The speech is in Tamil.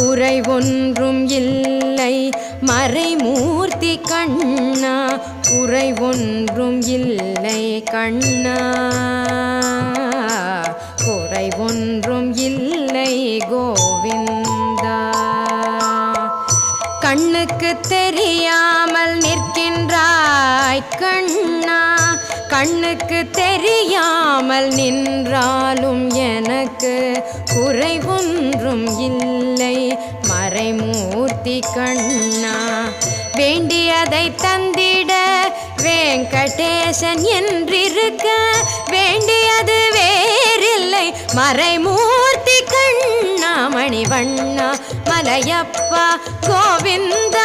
குறை ஒன்றும் இல்லை மறைமூர்த்தி கண்ணா, குறை ஒன்றும் இல்லை கண்ணா, குறை ஒன்றும் இல்லை கோவிந்தா. கண்ணுக்கு தெரியாமல் நிற்கின்றாய் கண்ணா, கண்ணுக்கு தெரியாமல் நின்றாலும் எனக்கு குறை ஒன்றும் இல்லை மறைமூர்த்தி கண்ணா. வேண்டியதை தந்திட வெங்கடேசன் என்றிருக்க, வேண்டியது வேறில்லை மறைமூர்த்தி கண்ணா. மணிவண்ணா மலையப்பா கோவிந்தா